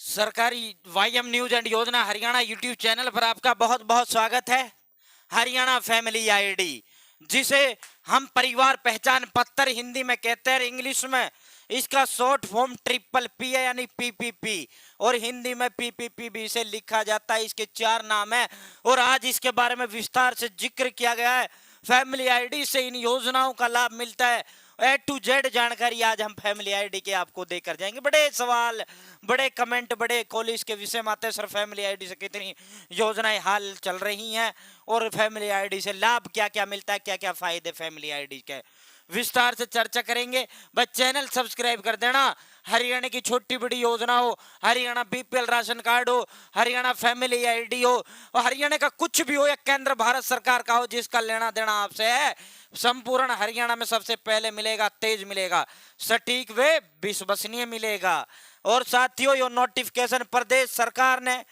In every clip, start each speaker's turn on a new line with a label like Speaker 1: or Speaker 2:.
Speaker 1: सरकारी वाईएम news and योजना Haryana YouTube channel पर आपका बहुत बहुत स्वागत है। हरियाणा फैमिली आईडी, जिसे हम परिवार पहचान पत्र हिंदी में कहते हैं, इंग्लिश में इसका शॉर्ट फॉर्म ट्रिपल पी है यानी पीपीपी, और हिंदी में पीपीपी भी इसे लिखा जाता है। इसके 4 नाम है और आज इसके बारे में विस्तार से जिक्र किया गया है। फैमिली आईडी से इन योजनाओं का लाभ मिलता है। ए टू जेड जानकारी आज हम फैमिली आईडी के आपको देकर जाएंगे। बड़े सवाल, बड़े कमेंट, बड़े कॉल इसके विषय में आते हैं, सर फैमिली आईडी से कितनी योजनाएं हाल चल रही हैं और फैमिली आईडी से लाभ क्या क्या मिलता है, क्या क्या फायदे फैमिली आईडी के, विस्तार से चर्चा करेंगे। बस चैनल सब्सक्राइब कर देना। हरियाणा की छोटी बड़ी योजना हो, हरियाणा बीपीएल राशन कार्ड हो, हरियाणा फैमिली आईडी हो, और हरियाणा का कुछ भी हो या केंद्र भारत सरकार का हो, जिसका लेना देना आपसे है, संपूर्ण हरियाणा में सबसे पहले मिलेगा, तेज मिलेगा, सटीक व विश्वसनीय मिलेगा। और साथियों, ये नोटिफिकेशन प्रदेश सरकार ने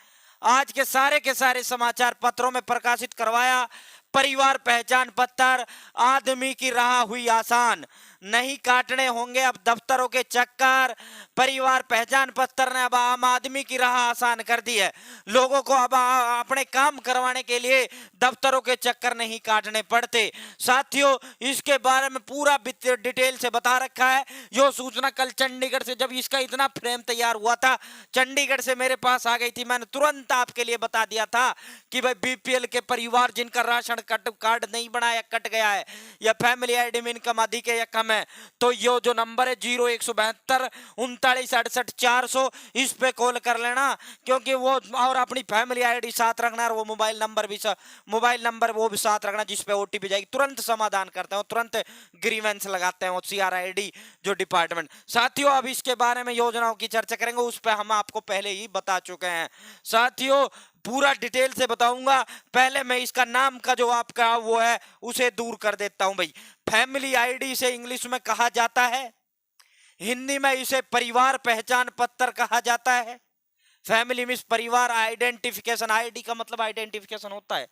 Speaker 1: आज के सारे समाचार पत्रों में प्रकाशित करवाया। परिवार पहचान पत्र आदमी की राह हुई आसान, नहीं काटने होंगे अब दफ्तरों के चक्कर। परिवार पहचान पत्र ने अब आम आदमी की राह आसान कर दी है। लोगों को अब अपने काम करवाने के लिए दफ्तरों के चक्कर नहीं काटने पड़ते। साथियों, इसके बारे में पूरा डिटेल से बता रखा है। यो सूचना कल चंडीगढ़ से, जब इसका इतना फ्रेम तैयार हुआ था, चंडीगढ़ से मेरे पास आ गई थी। मैंने तुरंत आपके लिए बता दिया था कि भाई बीपीएल के परिवार जिनका राशन कार्ड नहीं बना या कट गया है, या फैमिली आईडी में इनकम अधिक है या कम है, तो ये जो नंबर है 0172 39 68 400, इस पे कॉल कर लेना। क्योंकि वो, और अपनी फैमिली आईडी साथ रखना, और वो मोबाइल नंबर वो भी साथ रखना, जिस पे ओटीपी जाएगी। तुरंत समाधान करते हैं, तुरंत ग्रीवेंस लगाते हैं वो सीआरआईडी जो डिपार्टमेंट। साथियों, अब इसके बारे में योजनाओं की चर्चा करेंगे, उस पर हम आपको पहले ही बता चुके हैं। साथियों, पूरा डिटेल से बताऊंगा। पहले मैं इसका नाम का जो आपका वो है उसे दूर कर देता हूं। भाई, फैमिली आईडी से इंग्लिश में कहा जाता है, हिंदी में इसे परिवार पहचान पत्र कहा जाता है। फैमिली मीन्स परिवार आइडेंटिफिकेशन, आईडी का मतलब आइडेंटिफिकेशन होता है।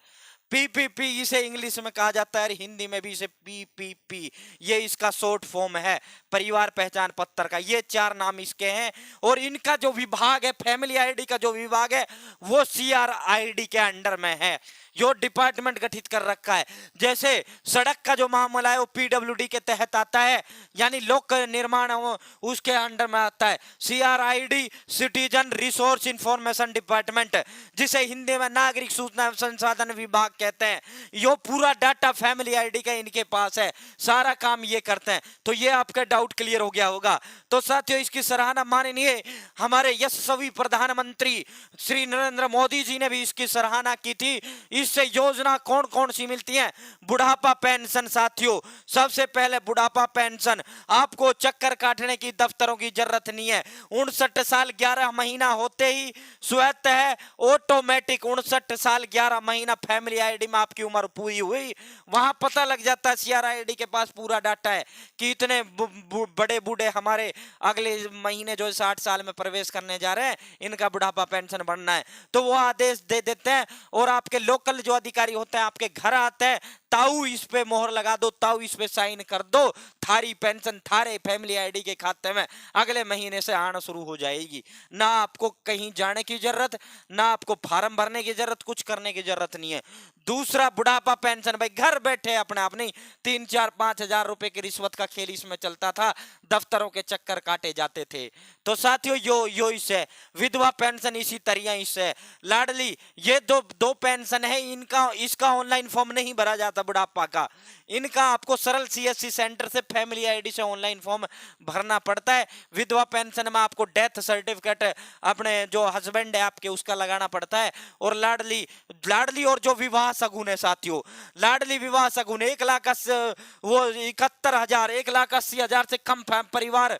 Speaker 1: पीपीपी इसे इंग्लिश में कहा जाता है, हिंदी में भी इसे पीपीपी, ये इसका शॉर्ट फॉर्म है परिवार पहचान पत्र का। ये 4 नाम इसके हैं, और इनका जो विभाग है, फैमिली आईडी का जो विभाग है, वो सीआरआईडी के अंडर में है। जो डिपार्टमेंट गठित कर रखा है। जैसे सड़क का जो मामला है वो पीडब्ल्यूडी के तहत आता है, यानी लोक निर्माण उसके अंडर में आता है। सीआरआईडी सिटीजन रिसोर्स इंफॉर्मेशन डिपार्टमेंट, जिसे हिंदी में नागरिक सूचना संसाधन विभाग कहते हैं। यो पूरा डाटा फैमिली आईडी का इनके पास है, सारा काम ये करते हैं। तो ये आपका डाउट क्लियर हो गया होगा। तो साथियों, इसकी सराहना माननीय हमारे यशस्वी प्रधानमंत्री श्री नरेंद्र मोदी जी ने भी इसकी सराहना की थी। इससे योजना कौन कौन सी मिलती है? बुढ़ापा पेंशन। साथियों, सबसे पहले बुढ़ापा पेंशन, आपको चक्कर काटने की दफ्तरों की जरूरत नहीं है। 59 साल 11 महीना होते ही स्वतः है ऑटोमेटिक 59 साल 11 महीना फैमिली आईडी में आपकी उम्र पूरी हुई, वहां पता लग जाता है। सीआरआईडी के पास पूरा डाटा है कि इतने बड़े बूढ़े हमारे अगले महीने जो 60 साल में प्रवेश करने जा रहे हैं, इनका बुढ़ापा पेंशन बनना है, तो वो आदेश दे देते हैं। और आपके लोकल जो अधिकारी होते हैं आपके घर आते हैं, ताऊ इस पे मोहर लगा दो, ताऊ इस पे साइन कर दो, थारी पेंशन थारे फैमिली आईडी के खाते में अगले महीने से आना शुरू हो जाएगी। ना आपको कहीं जाने की जरूरत, ना आपको फार्म भरने की जरूरत, कुछ करने की जरूरत नहीं है। दूसरा, बुढ़ापा पेंशन, भाई घर बैठे अपने आप नहीं, 3 4 5 हजार रुपए की रिश्वत का खेल इसमें चलता था, दफ्तरों के चक्कर काटे जाते थे। तो साथियों, यो इससे विधवा पेंशन इसी तरह इससे लाडली, ये दो पेंशन है इनका। इसका ऑनलाइन फॉर्म नहीं भरा जाता बुढ़ापा का, इनका आपको सरल सीएससी सेंटर से फैमिली आईडी से ऑनलाइन फॉर्म भरना पड़ता है। विधवा पेंशन में आपको डेथ सर्टिफिकेट अपने जो हस्बैंड है आपके उसका लगाना पड़ता है। और लाडली और जो विवाह सगुन है साथियों, लाडली विवाह सगुन 1,80,000 से कम परिवार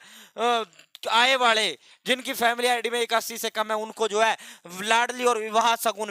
Speaker 1: आय वाले, जिनकी फैमिली आईडी में 81 से कम है, उनको जो है लाडली और विवाह सगुन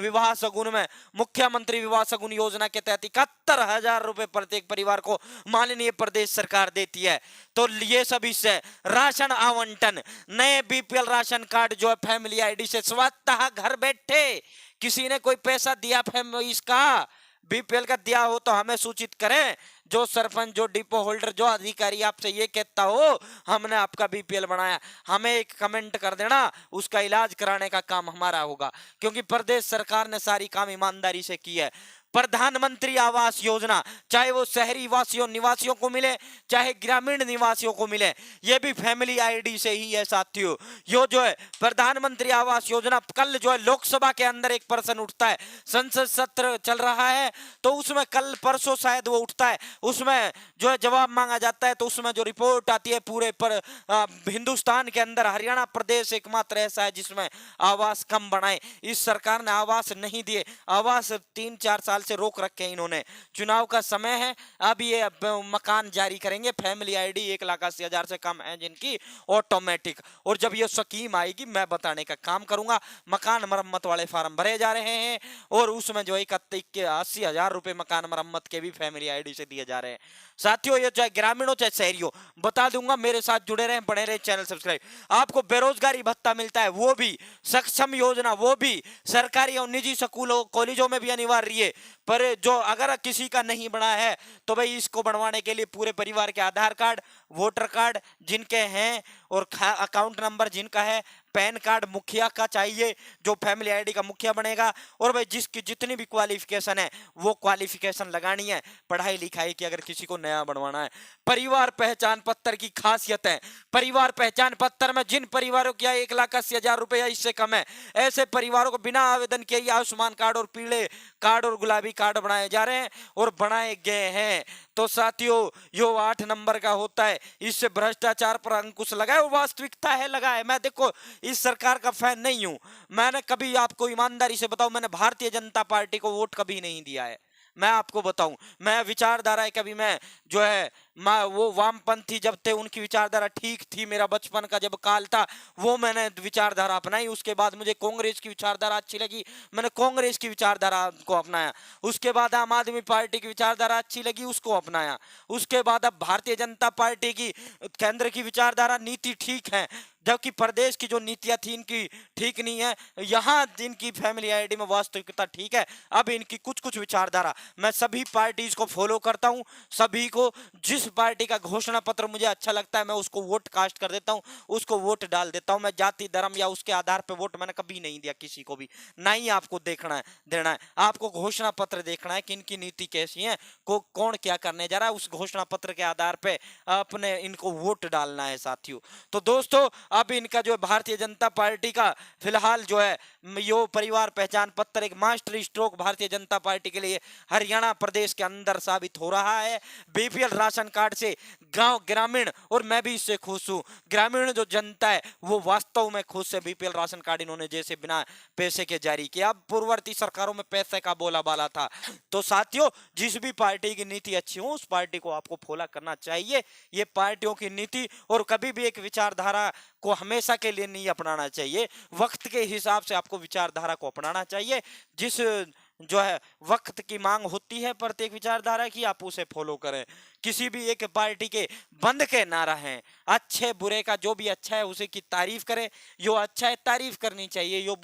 Speaker 1: में मुख्यमंत्री विवाह सगुन योजना के तहत 71,000 रुपए प्रत्येक परिवार को माननीय प्रदेश सरकार देती है। तो ये सब इससे राशन आवंटन, नए बीपीएल राशन कार्ड जो है फैमिली आईडी से स्वतः घर बैठे, किसी ने कोई पैसा दिया इसका बीपीएल का दिया हो तो हमें सूचित करें, जो सरपंच, जो डिपो होल्डर, जो अधिकारी आपसे ये कहता हो हमने आपका बीपीएल बनाया, हमें एक कमेंट कर देना, उसका इलाज कराने का काम हमारा होगा, क्योंकि प्रदेश सरकार ने सारी काम ईमानदारी से की है। प्रधानमंत्री आवास योजना, चाहे वो शहरी वासियों निवासियों को मिले, चाहे ग्रामीण निवासियों को मिले, ये भी फैमिली आईडी से ही है साथियों। यो जो है प्रधानमंत्री आवास योजना, कल जो है लोकसभा के अंदर एक पर्सन उठता है, संसद सत्र चल रहा है तो उसमें कल परसों शायद वो उठता है, उसमें जो है जवाब मांगा जाता है, तो उसमें जो रिपोर्ट आती है पूरे पर हिंदुस्तान के अंदर हरियाणा प्रदेश एकमात्र ऐसा है जिसमें आवास कम बनाए। इस सरकार ने आवास नहीं दिए, आवास 3-4 साल से रोक रखे हैं इन्होंने। चुनाव का समय है, अब ये मकान जारी करेंगे, फैमिली आईडी 1,80,000 से कम है जिनकी, ऑटोमेटिक। और जब ये स्कीम आएगी मैं बताने का काम करूंगा। मकान मरम्मत वाले फार्म भरे जा रहे हैं और उसमें जो 80,000 रुपए मकान मरम्मत के भी फैमिली आईडी से दिए जा रहे हैं साथियों। ये चाहे ग्रामीण हो चाहे शहरी हो, बता दूंगा, मेरे साथ जुड़े रहे, बने रहे, चैनल सब्सक्राइब। आपको बेरोजगारी भत्ता मिलता है, वो भी सक्षम योजना, वो भी सरकारी और निजी स्कूलों कॉलेजों में भी अनिवार्य है। पर जो अगर किसी का नहीं बना है तो भाई इसको बनवाने के लिए पूरे परिवार के आधार कार्ड, वोटर कार्ड जिनके हैं और अकाउंट नंबर जिनका है, पैन कार्ड मुखिया का चाहिए जो फैमिली आईडी का मुखिया बनेगा, और भाई जिसकी जितनी भी क्वालिफिकेशन है वो क्वालिफिकेशन लगानी है पढ़ाई लिखाई की, अगर किसी को नया बनवाना है। परिवार पहचान पत्र की खासियत है, परिवार पहचान पत्र में जिन परिवारों की आय 1,80,000 रुपए या इससे कम है, ऐसे परिवारों को बिना आवेदन के ही आयुष्मान कार्ड और पीले कार्ड और गुलाबी कार्ड बनाए जा रहे हैं और बनाए गए हैं। तो साथियों यो 8 नंबर का होता है, इससे भ्रष्टाचार पर अंकुश लगाए, वास्तविकता है लगाए। मैं देखो इस सरकार का फैन नहीं हूं, मैंने कभी, आपको ईमानदारी से बताऊं, मैंने भारतीय जनता पार्टी को वोट कभी नहीं दिया है। मैं आपको बताऊं, मैं विचारधारा है, कभी मैं जो है वो वामपंथी जब थे उनकी विचारधारा ठीक थी, मेरा बचपन का जब काल था वो मैंने विचारधारा अपनाई। उसके बाद मुझे कांग्रेस की विचारधारा अच्छी लगी, मैंने कांग्रेस की विचारधारा को अपनाया। उसके बाद आम आदमी पार्टी की विचारधारा अच्छी लगी, उसको अपनाया। उसके बाद अब भारतीय जनता पार्टी की केंद्र की विचारधारा नीति ठीक है, जबकि प्रदेश की जो नीतियां थी इनकी ठीक नहीं है। यहाँ इनकी फैमिली आईडी में वास्तविकता ठीक है। अब इनकी कुछ कुछ विचारधारा, मैं सभी पार्टीज को फॉलो करता हूँ, सभी को जिस पार्टी का घोषणा पत्र मुझे अच्छा लगता है मैं उसको वोट कास्ट कर देता हूँ, उसको वोट डाल देता हूँ। मैं जाति धर्म या उसके आधार पर वोट मैंने कभी नहीं दिया किसी को भी, ना ही आपको देखना है देना है। आपको घोषणा पत्र देखना है कि इनकी नीति कैसी है, कौन क्या करने जा रहा है, उस घोषणा पत्र के आधार पे अपने इनको वोट डालना है साथियों। तो दोस्तों अब इनका जो भारतीय जनता पार्टी का फिलहाल जो है यो परिवार पहचान पत्र एक master stroke Bharatiya Janata party के लिए हरियाणा प्रदेश के अंदर साबित हो रहा है। बीपीएल राशन कार्ड से गांव ग्रामीण, और मैं भी इससे खुश हूं, ग्रामीण जो जनता है वो वास्तव में खुश है। बीपीएल राशन कार्ड इन्होंने जैसे बिना पैसे के जारी किया, अब पूर्ववर्ती सरकारों में पैसे का बोलाबाला था। तो साथियों जिस भी पार्टी की नीति अच्छी हो उस पार्टी को आपको फॉलो करना चाहिए। ये पार्टियों की नीति और कभी भी एक विचारधारा को हमेशा के लिए नहीं अपनाना चाहिए, वक्त के हिसाब से आपको विचारधारा को अपनाना चाहिए। जिस जो है वक्त की मांग होती है प्रत्येक विचारधारा की, आप उसे फॉलो करें। किसी भी एक पार्टी के बंद के ना रहें, अच्छे बुरे का जो भी अच्छा है उसे की तारीफ करें। जो अच्छा है तारीफ करनी चाहिए, जो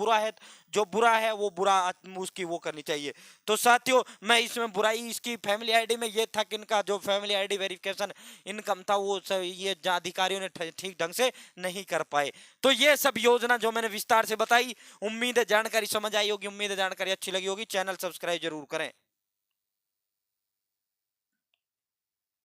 Speaker 1: बुरा है वो बुरा उसकी वो करनी चाहिए। तो साथियों मैं इसमें बुराई इसकी फैमिली आईडी में ये था कि इनका जो फैमिली आईडी वेरिफिकेशन इनकम था वो ये अधिकारियों ने ठीक ढंग से नहीं कर पाए। तो ये सब योजना जो मैंने विस्तार से बताई, उम्मीद है जानकारी समझ आई होगी, उम्मीद है जानकारी अच्छी लगी होगी। चैनल सब्सक्राइब जरूर करें।